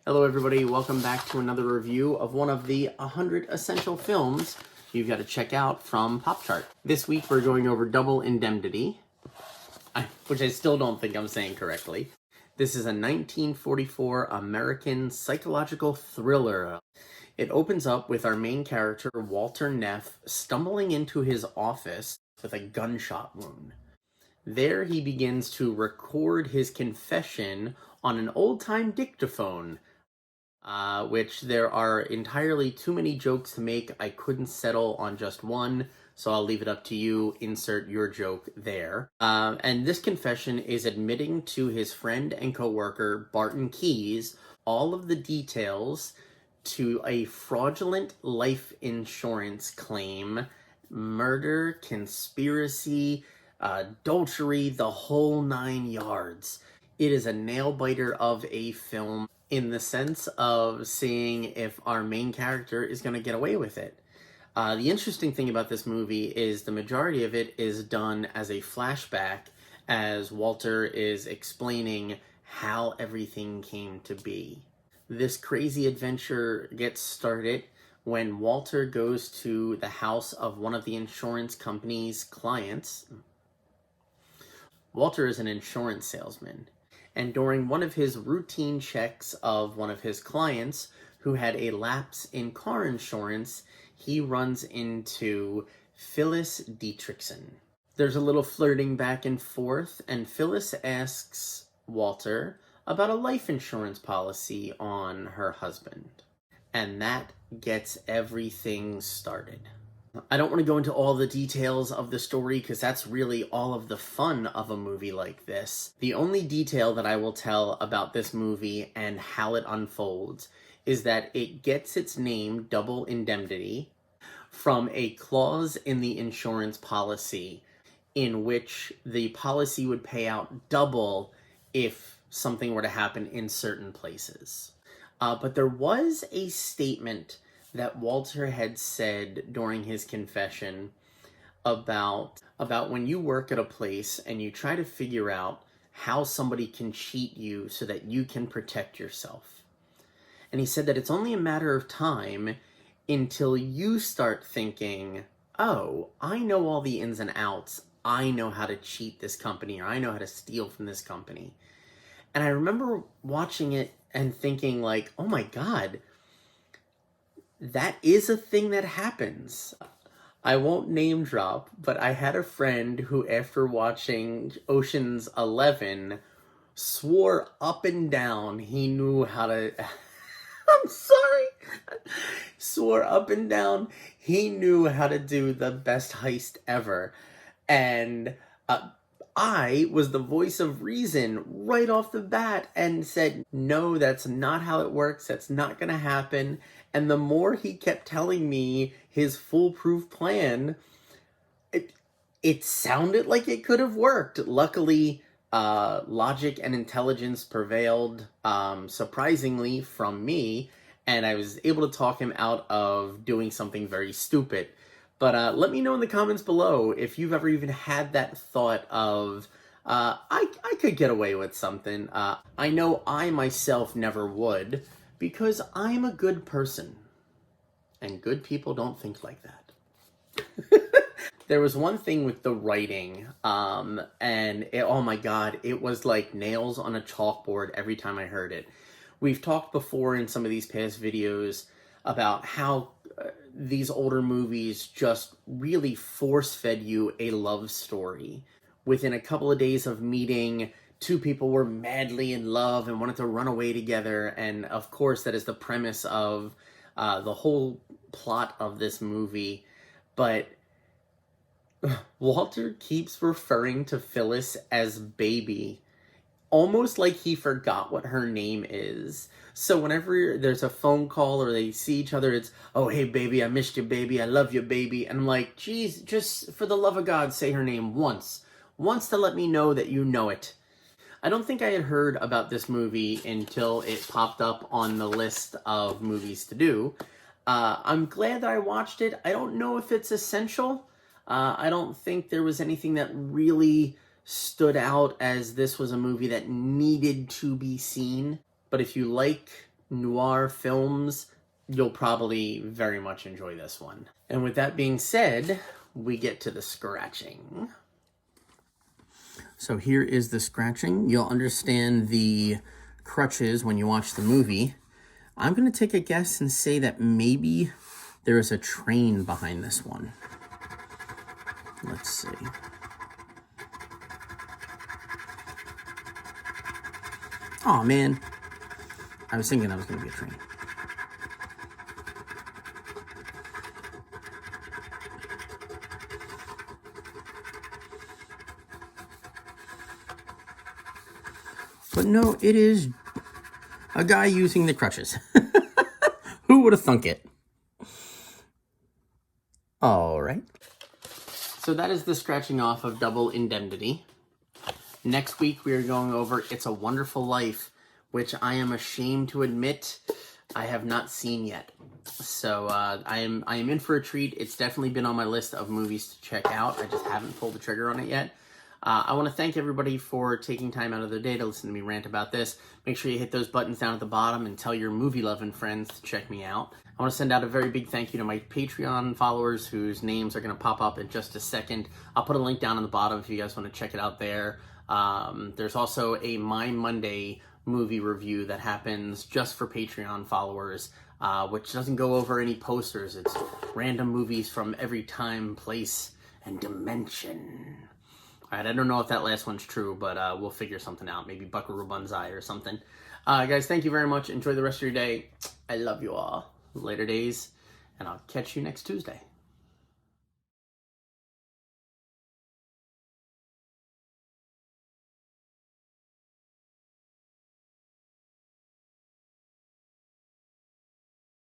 Hello everybody, welcome back to another review of one of the 100 essential films you've got to check out from Pop Chart. This week we're going over Double Indemnity, which I still don't think I'm saying correctly. This is a 1944 American psychological thriller. It opens up with our main character, Walter Neff, stumbling into his office with a gunshot wound. There he begins to record his confession on an old-time dictaphone, which there are entirely too many jokes to make. I couldn't settle on just one, so I'll leave it up to you. Insert your joke there. And this confession is admitting to his friend and co-worker, Barton Keyes, all of the details to a fraudulent life insurance claim, murder, conspiracy, adultery, the whole 9 yards. It is a nail-biter of a film in the sense of seeing if our main character is going to get away with it. The interesting thing about this movie is the majority of it is done as a flashback as Walter is explaining how everything came to be. This crazy adventure gets started when Walter goes to the house of one of the insurance company's clients. Walter is an insurance salesman, and during one of his routine checks of one of his clients who had a lapse in car insurance, he runs into Phyllis Dietrichson. There's a little flirting back and forth, and Phyllis asks Walter about a life insurance policy on her husband. And that gets everything started. I don't want to go into all the details of the story because that's really all of the fun of a movie like this. The only detail that I will tell about this movie and how it unfolds is that it gets its name, Double Indemnity, from a clause in the insurance policy in which the policy would pay out double if something were to happen in certain places. But there was a statement that Walter had said during his confession about when you work at a place and you try to figure out how somebody can cheat you so that you can protect yourself. And he said that it's only a matter of time until you start thinking, oh, I know all the ins and outs. I know how to cheat this company, or I know how to steal from this company. And I remember watching it and thinking like, oh my God, that is a thing that happens. I won't name drop, but I had a friend who, after watching Ocean's 11, swore up and down he knew how to... I'm sorry. Swore up and down he knew how to do the best heist ever. And I was the voice of reason right off the bat and said, no, that's not how it works. That's not going to happen. And the more he kept telling me his foolproof plan, it sounded like it could have worked. Luckily, logic and intelligence prevailed, surprisingly, from me, and I was able to talk him out of doing something very stupid. But let me know in the comments below if you've ever even had that thought of, I could get away with something. I know I myself never would, because I'm a good person. And good people don't think like that. There was one thing with the writing, and oh my God, it was like nails on a chalkboard every time I heard it. We've talked before in some of these past videos about how these older movies just really force-fed you a love story. Within a couple of days of meeting, two people were madly in love and wanted to run away together, and of course that is the premise of the whole plot of this movie. But Walter keeps referring to Phyllis as baby, almost like he forgot what her name is. So whenever there's a phone call or they see each other, it's, oh, hey, baby, I missed you, baby. I love you, baby. And I'm like, geez, just for the love of God, say her name once. Once to let me know that you know it. I don't think I had heard about this movie until it popped up on the list of movies to do. I'm glad that I watched it. I don't know if it's essential. I don't think there was anything that really stood out as this was a movie that needed to be seen. But if you like noir films, you'll probably very much enjoy this one. And with that being said, we get to the scratching. So here is the scratching. You'll understand the crutches when you watch the movie. I'm going to take a guess and say that maybe there is a train behind this one. Let's see. Oh man, I was thinking that was going to be a train. But no, it is a guy using the crutches. Who would have thunk it? All right. So that is the scratching off of Double Indemnity. Next week, we are going over It's a Wonderful Life, which I am ashamed to admit I have not seen yet. So I am in for a treat. It's definitely been on my list of movies to check out. I just haven't pulled the trigger on it yet. I want to thank everybody for taking time out of their day to listen to me rant about this. Make sure you hit those buttons down at the bottom and tell your movie-loving friends to check me out. I want to send out a very big thank you to my Patreon followers whose names are going to pop up in just a second. I'll put a link down on the bottom if you guys want to check it out there. There's also a My Monday movie review that happens just for Patreon followers, which doesn't go over any posters. It's random movies from every time, place, and dimension. All right, I don't know if that last one's true, but we'll figure something out. Maybe Buckaroo Banzai or something. Guys, thank you very much. Enjoy the rest of your day. I love you all. Later days, and I'll catch you next Tuesday.